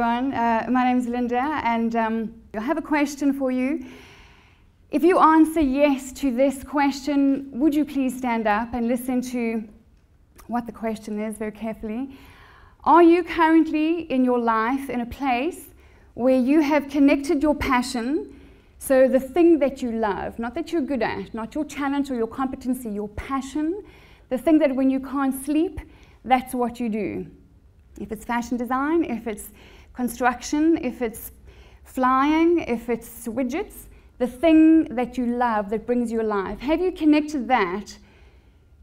everyone. My name is Linda, and I have a question for you. If you answer yes to this question, would you please stand up and listen to what the question is very carefully? Are you currently in your life in a place where you have connected your passion, so the thing that you love, not that you're good at, not your talent or your competency, your passion, the thing that when you can't sleep, that's what you do. If it's fashion design, if it's construction, if it's flying, if it's widgets, the thing that you love that brings you alive. Have you connected that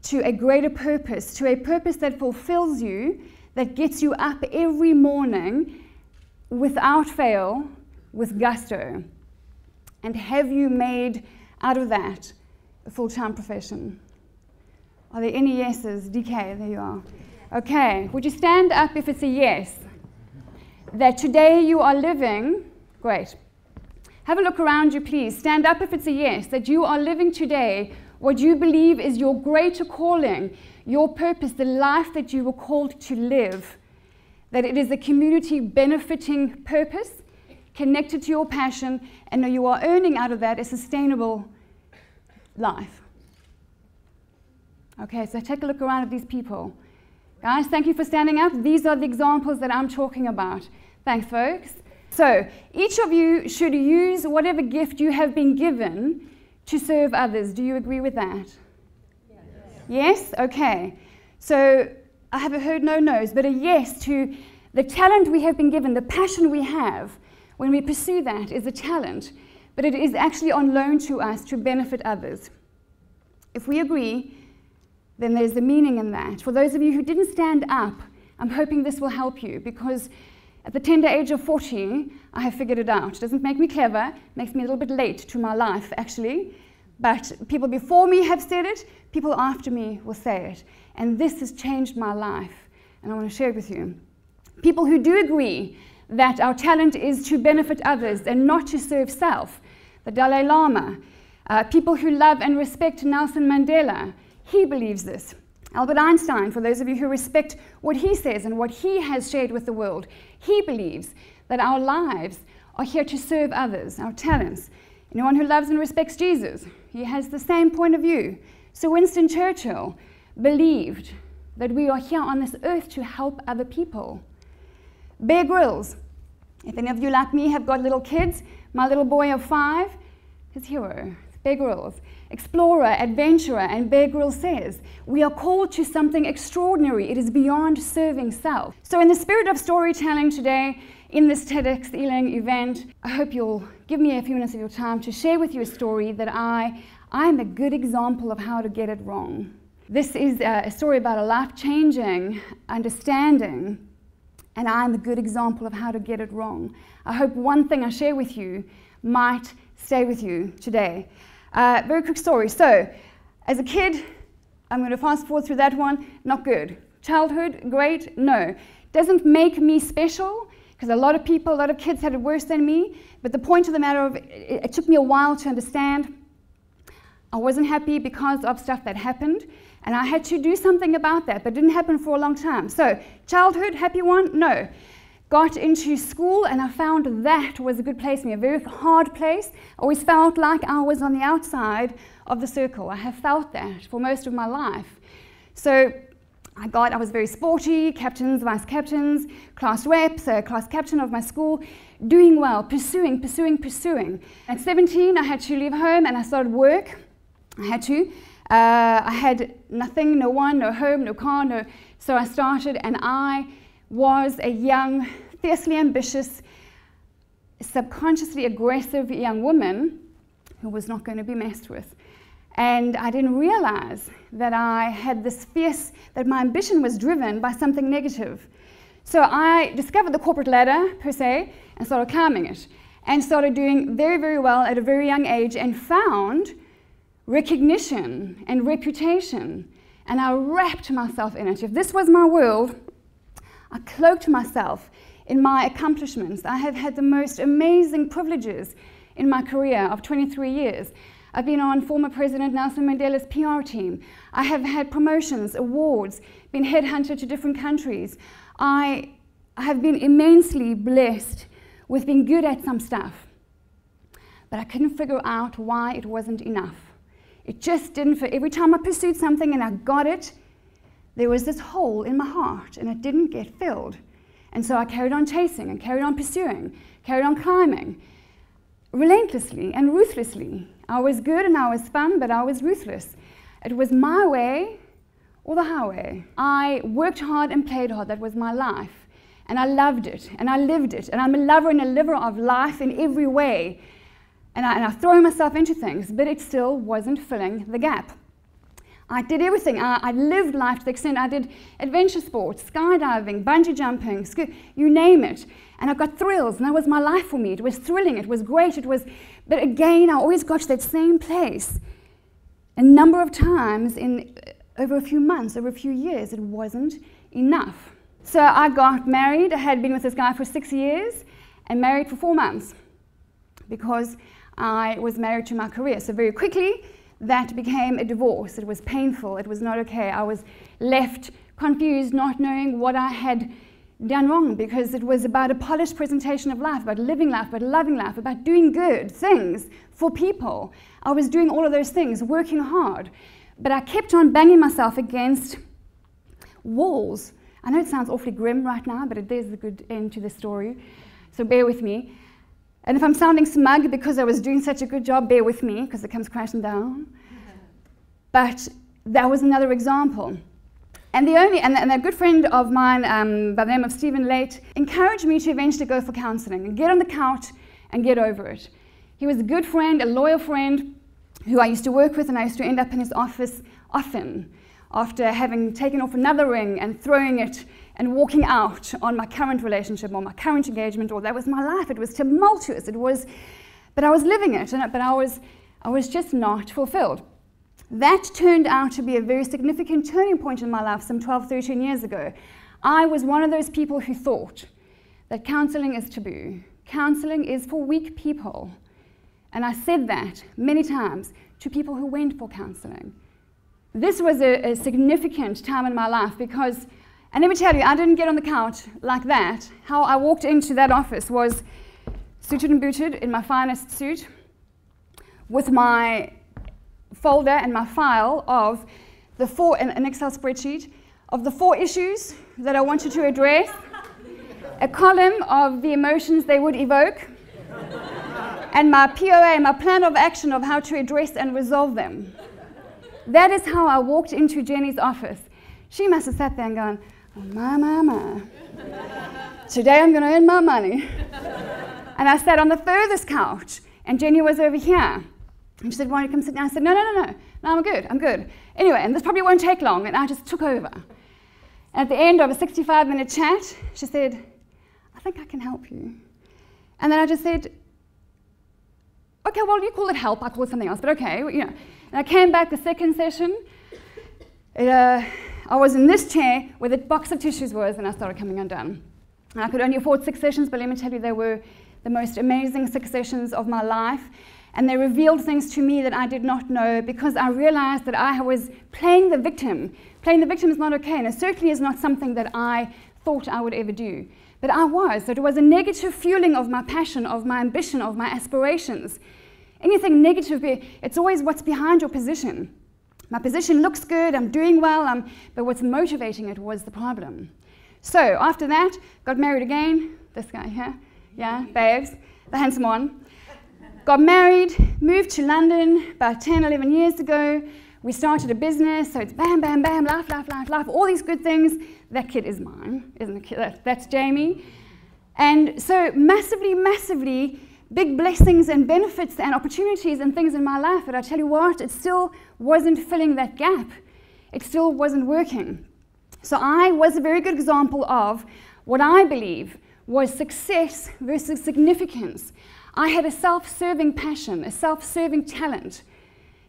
to a greater purpose, to a purpose that fulfills you, that gets you up every morning without fail, with gusto? And have you made out of that a full-time profession? Are there any yeses? DK, there you are. Okay, would you stand up if it's a yes? That today you are living, great. Have a look around you, please. Stand up if it's a yes, that you are living today what you believe is your greater calling, your purpose, the life that you were called to live. That it is a community benefiting purpose, connected to your passion, and that you are earning out of that a sustainable life. Okay, so take a look around at these people. Guys, thank you for standing up. These are the examples that I'm talking about. Thanks, folks. So, each of you should use whatever gift you have been given to serve others. Do you agree with that? Yes? Yes? Okay. So, I haven't heard no no's, but a yes to the talent we have been given, the passion we have. When we pursue that is a talent, but it is actually on loan to us to benefit others. If we agree, then there's a meaning in that. For those of you who didn't stand up, I'm hoping this will help you, because at the tender age of 40, I have figured it out. It doesn't make me clever, it makes me a little bit late to my life, actually. But people before me have said it, people after me will say it. And this has changed my life, and I want to share it with you. People who do agree that our talent is to benefit others and not to serve self. The Dalai Lama, people who love and respect Nelson Mandela, he believes this. Albert Einstein, for those of you who respect what he says and what he has shared with the world, he believes that our lives are here to serve others, our talents. Anyone who loves and respects Jesus, he has the same point of view. So Winston Churchill believed that we are here on this earth to help other people. Bear Grylls, if any of you like me have got little kids, my little boy of 5, his hero, Bear Grylls. Explorer, adventurer, and Bear Grylls says, we are called to something extraordinary. It is beyond serving self. So in the spirit of storytelling today, in this TEDxEaling event, I hope you'll give me a few minutes of your time to share with you a story that I'm a good example of how to get it wrong. This is a story about a life-changing understanding, and I'm a good example of how to get it wrong. I hope one thing I share with you might stay with you today. Very quick story. So, as a kid, I'm going to fast forward through that one, not good. Childhood, great, no. Doesn't make me special, because a lot of kids had it worse than me, but the point of the matter of it took me a while to understand. I wasn't happy because of stuff that happened, and I had to do something about that, but it didn't happen for a long time. So, childhood, happy one? No. Got into school, and I found that was a good place for me, a very hard place. I always felt like I was on the outside of the circle. I have felt that for most of my life. So I was very sporty, captains, vice captains, class reps, class captain of my school, doing well, pursuing. At 17, I had to leave home, and I started work. I had to. I had nothing, no one, no home, no car, so I started, and I was a young, fiercely ambitious, subconsciously aggressive young woman who was not going to be messed with. And I didn't realize that I had this that my ambition was driven by something negative. So I discovered the corporate ladder, per se, and started climbing it, and started doing very, very well at a very young age, and found recognition and reputation. And I wrapped myself in it. If this was my world, I cloaked myself in my accomplishments. I have had the most amazing privileges in my career of 23 years. I've been on former President Nelson Mandela's PR team. I have had promotions, awards, been headhunted to different countries. I I have been immensely blessed with being good at some stuff. But I couldn't figure out why it wasn't enough. It just didn't fit. Every time I pursued something and I got it, there was this hole in my heart and it didn't get filled. And so I carried on chasing and carried on pursuing, carried on climbing, relentlessly and ruthlessly. I was good and I was fun, but I was ruthless. It was my way or the highway. I worked hard and played hard. That was my life. And I loved it and I lived it. And I'm a lover and a liver of life in every way. And I throw myself into things, but it still wasn't filling the gap. I did everything. I lived life to the extent I did adventure sports, skydiving, bungee jumping, you name it. And I got thrills, and that was my life for me. It was thrilling, it was great, but again, I always got to that same place. A number of times over a few months, over a few years, it wasn't enough. So I got married. I had been with this guy for 6 years and married for 4 months because I was married to my career. So very quickly, that became a divorce. It was painful. It was not okay. I was left confused, not knowing what I had done wrong, because it was about a polished presentation of life, about living life, about loving life, about doing good things for people. I was doing all of those things, working hard. But I kept on banging myself against walls. I know it sounds awfully grim right now, but there's a good end to the story. So bear with me. And if I'm sounding smug because I was doing such a good job, bear with me, because it comes crashing down. But that was another example. And a good friend of mine by the name of Stephen Late encouraged me to eventually go for counseling and get on the couch and get over it. He was a good friend, a loyal friend who I used to work with, and I used to end up in his office often after having taken off another ring and throwing it and walking out on my current relationship or my current engagement, or that was my life. It was tumultuous. But I was living it, but I was just not fulfilled. That turned out to be a very significant turning point in my life some 12, 13 years ago. I was one of those people who thought that counseling is taboo. Counseling is for weak people. And I said that many times to people who went for counseling. This was a significant time in my life because, and let me tell you, I didn't get on the couch like that. How I walked into that office was suited and booted in my finest suit with my folder and my file of an Excel spreadsheet of the 4 issues that I wanted to address, a column of the emotions they would evoke, and my POA, my plan of action of how to address and resolve them. That is how I walked into Jenny's office. She must have sat there and gone, oh, my. Today I'm going to earn my money. And I sat on the furthest couch, and Jenny was over here. And she said, why don't you come sit down? I said, no, I'm good. Anyway, and this probably won't take long, and I just took over. And at the end of a 65-minute chat, she said, I think I can help you. And then I just said, okay, well, you call it help, I call it something else, but okay, And I came back the second session. I was in this chair where the box of tissues was, and I started coming undone. And I could only afford 6 sessions, but let me tell you, they were the most amazing 6 sessions of my life. And they revealed things to me that I did not know, because I realized that I was playing the victim. Playing the victim is not okay, and it certainly is not something that I thought I would ever do. But I was. So it was a negative fueling of my passion, of my ambition, of my aspirations. Anything negative, it's always what's behind your position. My position looks good, I'm doing well, but what's motivating it was the problem. So after that, got married again. This guy here, yeah, Babes, the handsome one. Got married, moved to London about 10, 11 years ago. We started a business, so it's bam, bam, bam, life, all these good things. That kid is mine, isn't the kid? That's Jamie. And so massively big blessings and benefits and opportunities and things in my life, but I tell you what, it still wasn't filling that gap. It still wasn't working. So I was a very good example of what I believe was success versus significance. I had a self-serving passion, a self-serving talent,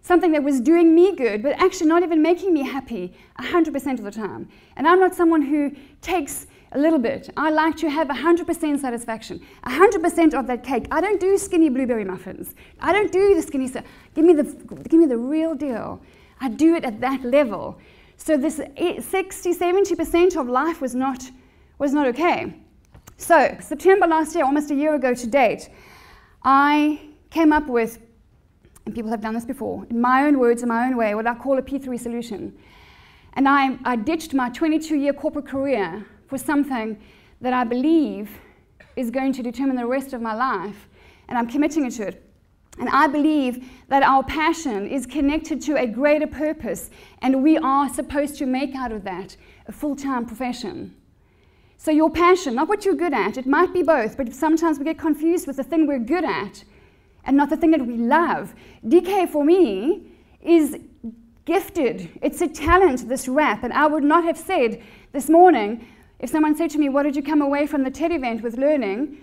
something that was doing me good, but actually not even making me happy 100% of the time. And I'm not someone who takes a little bit. I like to have 100% satisfaction, 100% of that cake. I don't do skinny blueberry muffins. I don't do the skinny stuff. Give me the real deal. I do it at that level. So this 60, 70% of life was not okay. So, September last year, almost a year ago to date, I came up with, and people have done this before, in my own words, in my own way, what I call a P3 solution. And I ditched my 22-year corporate career for something that I believe is going to determine the rest of my life, and I'm committing to it. And I believe that our passion is connected to a greater purpose, and we are supposed to make out of that a full-time profession. So your passion, not what you're good at, it might be both, but sometimes we get confused with the thing we're good at and not the thing that we love. DK for me is gifted. It's a talent, this rap, and I would not have said this morning, if someone said to me, what did you come away from the TED event with learning?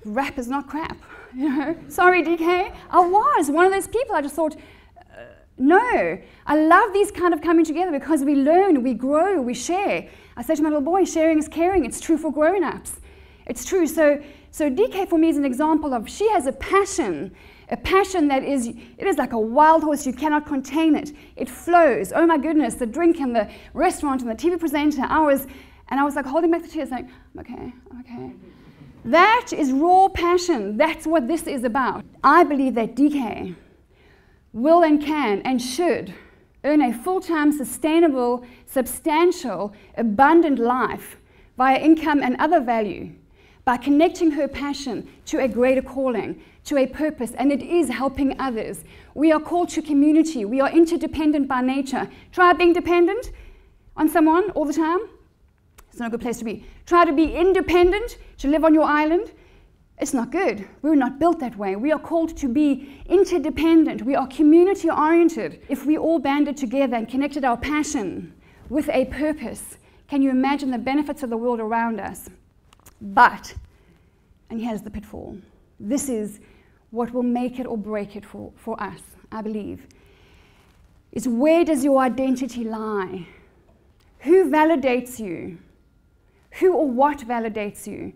Rap is not crap. You know? Sorry, DK. I was one of those people. I just thought, no. I love these kind of coming together because we learn, we grow, we share. I say to my little boy, sharing is caring. It's true for grown-ups. It's true. So DK for me is an example of, she has a passion that is, it is like a wild horse. You cannot contain it. It flows. Oh my goodness, the drink and the restaurant and the TV presenter. I was like holding back the tears, like, okay. That is raw passion. That's what this is about. I believe that DK will and can and should earn a full-time, sustainable, substantial, abundant life via income and other value by connecting her passion to a greater calling, to a purpose, and it is helping others. We are called to community. We are interdependent by nature. Try being dependent on someone all the time. It's not a good place to be. Try to be independent, to live on your island. It's not good. We're not built that way. We are called to be interdependent. We are community-oriented. If we all banded together and connected our passion with a purpose, can you imagine the benefits of the world around us? But, and here's the pitfall, this is what will make it or break it for us, I believe, is where does your identity lie? Who validates you? Who or what validates you?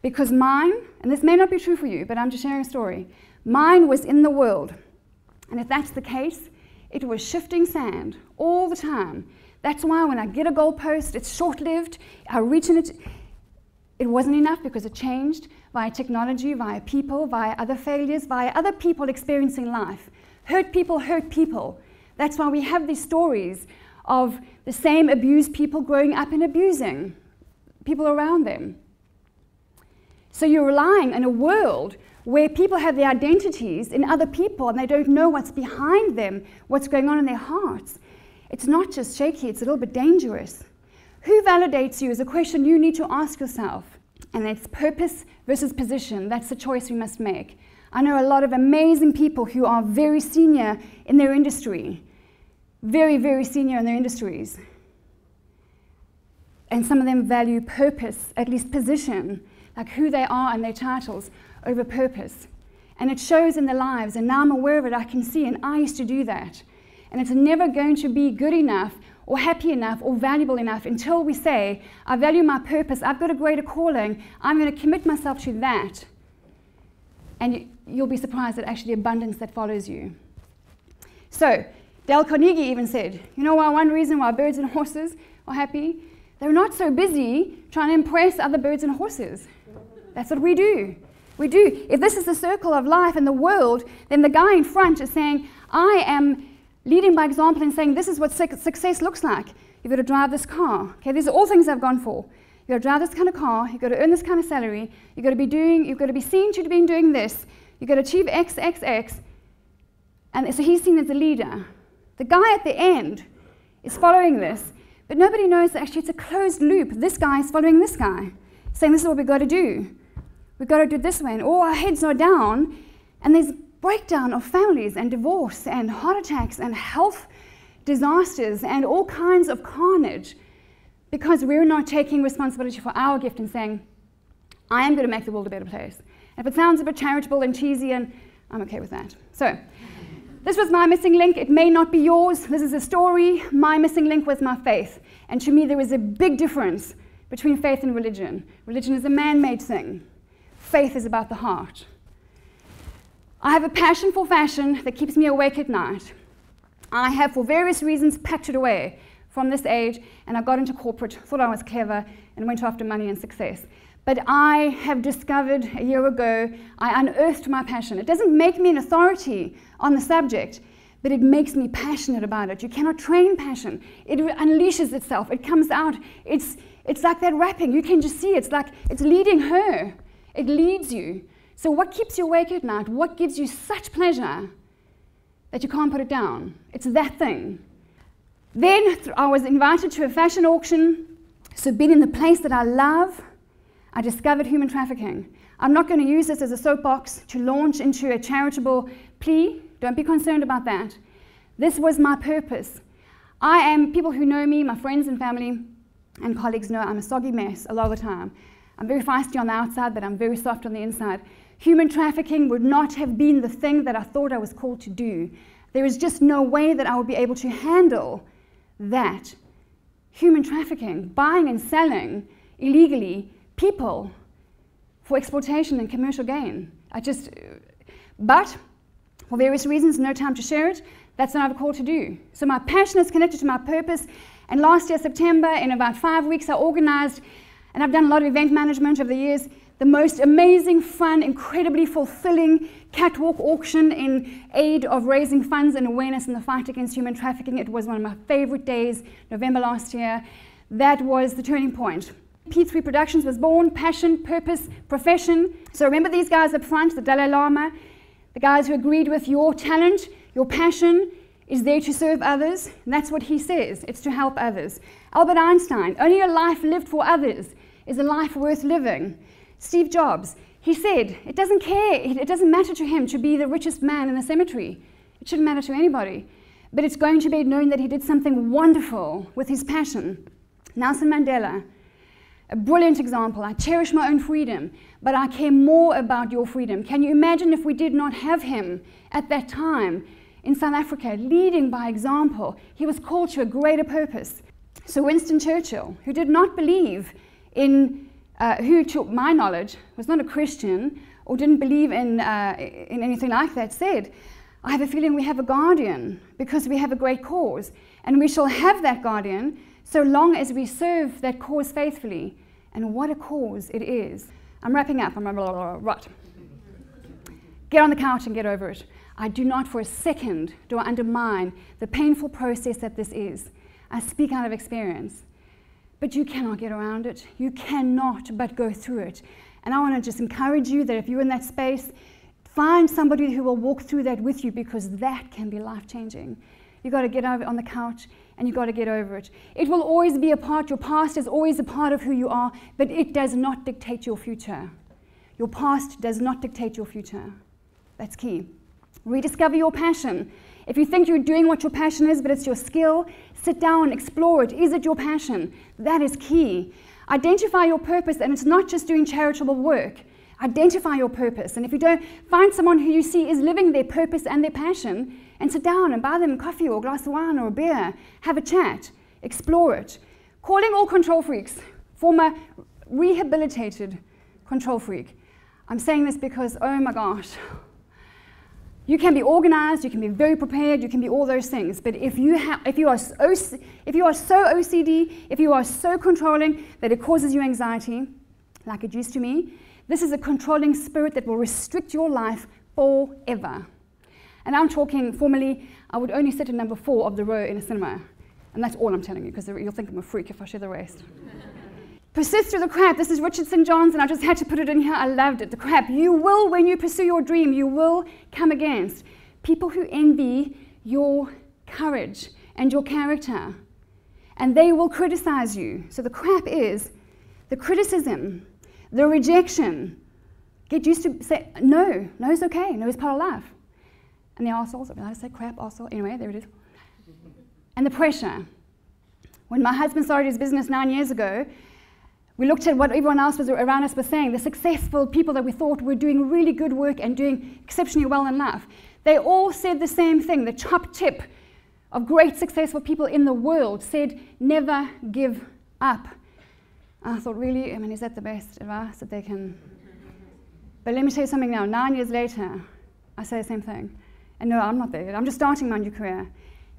Because mine, and this may not be true for you, but I'm just sharing a story, mine was in the world. And if that's the case, it was shifting sand all the time. That's why when I get a goalpost, it's short-lived, I reach in it. It wasn't enough because it changed via technology, via people, via other failures, via other people experiencing life. Hurt people. That's why we have these stories of the same abused people growing up and abusing people around them. So you're relying on a world where people have their identities in other people and they don't know what's behind them, what's going on in their hearts. It's not just shaky, it's a little bit dangerous. Who validates you is a question you need to ask yourself. And it's purpose versus position. That's the choice we must make. I know a lot of amazing people who are very senior in their industry. Very, very senior in their industries. And some of them value purpose, at least position, like who they are and their titles, over purpose. And it shows in their lives, and now I'm aware of it, I can see, and I used to do that. And it's never going to be good enough or happy enough or valuable enough until we say, I value my purpose, I've got a greater calling, I'm going to commit myself to that. And you'll be surprised at actually the abundance that follows you. So, Dale Carnegie even said, you know why one reason why birds and horses are happy? They're not so busy trying to impress other birds and horses. That's what we do. We do. If this is the circle of life in the world, then the guy in front is saying, I am leading by example and saying, this is what success looks like. You've got to drive this car. Okay, these are all things I've gone for. You've got to drive this kind of car. You've got to earn this kind of salary. You've got to be seen to be doing this. You've got to achieve X, X, X. And so he's seen as a leader. The guy at the end is following this, but nobody knows that actually it's a closed loop. This guy is following this guy, saying this is what we've got to do. We've got to do it this way. And all our heads are down, and there's breakdown of families and divorce and heart attacks and health disasters and all kinds of carnage because we're not taking responsibility for our gift and saying, I am going to make the world a better place. And if it sounds a bit charitable and cheesy, and I'm okay with that. So this was my missing link. It may not be yours. This is a story. My missing link was my faith. And to me, there was a big difference between faith and religion. Religion is a man-made thing. Faith is about the heart. I have a passion for fashion that keeps me awake at night. I have, for various reasons, packed it away from this age, and I got into corporate, thought I was clever, and went after money and success. But I have discovered a year ago, I unearthed my passion. It doesn't make me an authority on the subject, but it makes me passionate about it. You cannot train passion. It unleashes itself. It comes out. It's like that rapping. You can just see it's like it's leading her. It leads you. So what keeps you awake at night? What gives you such pleasure that you can't put it down? It's that thing. Then I was invited to a fashion auction. So being in the place that I love, I discovered human trafficking. I'm not going to use this as a soapbox to launch into a charitable plea. Don't be concerned about that. This was my purpose. People who know me, my friends and family and colleagues know I'm a soggy mess a lot of the time. I'm very feisty on the outside, but I'm very soft on the inside. Human trafficking would not have been the thing that I thought I was called to do. There is just no way that I would be able to handle that. Human trafficking, buying and selling illegally people for exploitation and commercial gain. But for various reasons, no time to share it, that's what I have a call to do. So my passion is connected to my purpose, and last year, September, in about 5 weeks, I organized, and I've done a lot of event management over the years, the most amazing, fun, incredibly fulfilling catwalk auction in aid of raising funds and awareness in the fight against human trafficking. It was one of my favorite days, November last year. That was the turning point. P3 Productions was born, passion, purpose, profession. So remember these guys up front, the Dalai Lama, the guys who agreed with your talent, your passion is there to serve others. And that's what he says, it's to help others. Albert Einstein, only a life lived for others is a life worth living. Steve Jobs, he said, it doesn't matter to him to be the richest man in the cemetery. It shouldn't matter to anybody. But it's going to be known that he did something wonderful with his passion. Nelson Mandela, a brilliant example. I cherish my own freedom, but I care more about your freedom. Can you imagine if we did not have him at that time in South Africa, leading by example? He was called to a greater purpose. So Winston Churchill, who did not believe in, who to my knowledge was not a Christian or didn't believe in anything like that, said, I have a feeling we have a guardian because we have a great cause, and we shall have that guardian so long as we serve that cause faithfully. And what a cause it is. I'm wrapping up. Right. Get on the couch and get over it. I do not for a second do I undermine the painful process that this is. I speak out of experience. But you cannot get around it. You cannot but go through it. And I want to just encourage you that if you're in that space, find somebody who will walk through that with you, because that can be life-changing. You've got to get over on the couch and you've got to get over it. It will always be a part, your past is always a part of who you are, but it does not dictate your future. Your past does not dictate your future. That's key. Rediscover your passion. If you think you're doing what your passion is, but it's your skill, sit down, explore it. Is it your passion? That is key. Identify your purpose, and it's not just doing charitable work. Identify your purpose, and if you don't, find someone who you see is living their purpose and their passion, and sit down and buy them coffee or a glass of wine or a beer. Have a chat. Explore it. Calling all control freaks. Former rehabilitated control freak. I'm saying this because, oh my gosh, you can be organized, you can be very prepared, you can be all those things, but if you are so OCD, if you are so controlling that it causes you anxiety, like it used to me, this is a controlling spirit that will restrict your life forever. And I'm talking formally, I would only sit in number 4 of the row in a cinema. And that's all I'm telling you, because you'll think I'm a freak if I share the rest. Persist through the crap. This is Richard St. John's, and I just had to put it in here. I loved it. The crap. You will, when you pursue your dream, you will come against people who envy your courage and your character. And they will criticize you. So the crap is the criticism, the rejection. Get used to say, no is okay. No is part of life. And the arseholes, I say crap, arsehole. Anyway, there it is. And the pressure. When my husband started his business 9 years ago, we looked at what everyone else was around us was saying, the successful people that we thought were doing really good work and doing exceptionally well in life. They all said the same thing. The top tip of great successful people in the world said, never give up. I thought, really? I mean, is that the best advice that they can? But let me tell you something now. 9 years later, I say the same thing. And no, I'm not there yet. I'm just starting my new career.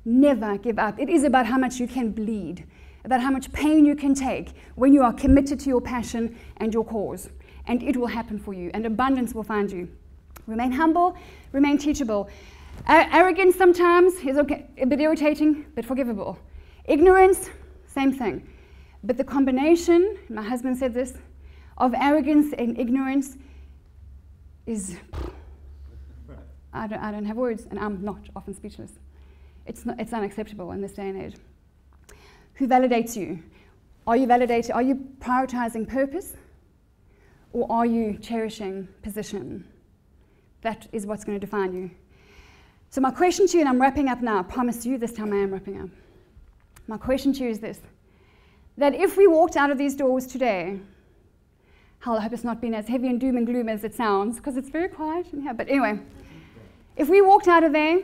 Never give up. It is about how much you can bleed. about how much pain you can take when you are committed to your passion and your cause. And it will happen for you, and abundance will find you. Remain humble, remain teachable. Arrogance sometimes is okay, a bit irritating, but forgivable. Ignorance, same thing. But the combination, my husband said this, of arrogance and ignorance is, I don't have words, and I'm not often speechless. It's unacceptable in this day and age. Who validates you? Are you validated? Are you prioritizing purpose? Or are you cherishing position? That is what's going to define you. So my question to you, and I'm wrapping up now, I promise you this time I am wrapping up. My question to you is this, that if we walked out of these doors today, hell, I hope it's not been as heavy and doom and gloom as it sounds, because it's very quiet in here, but anyway, if we walked out of there,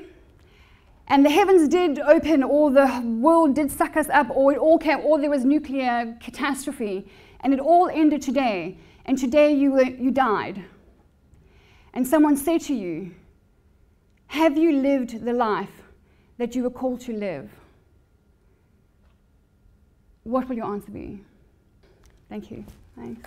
and the heavens did open, or the world did suck us up, or it all came, or there was nuclear catastrophe, and it all ended today, and today you died, and someone said to you, have you lived the life that you were called to live? What will your answer be? Thank you. Thanks.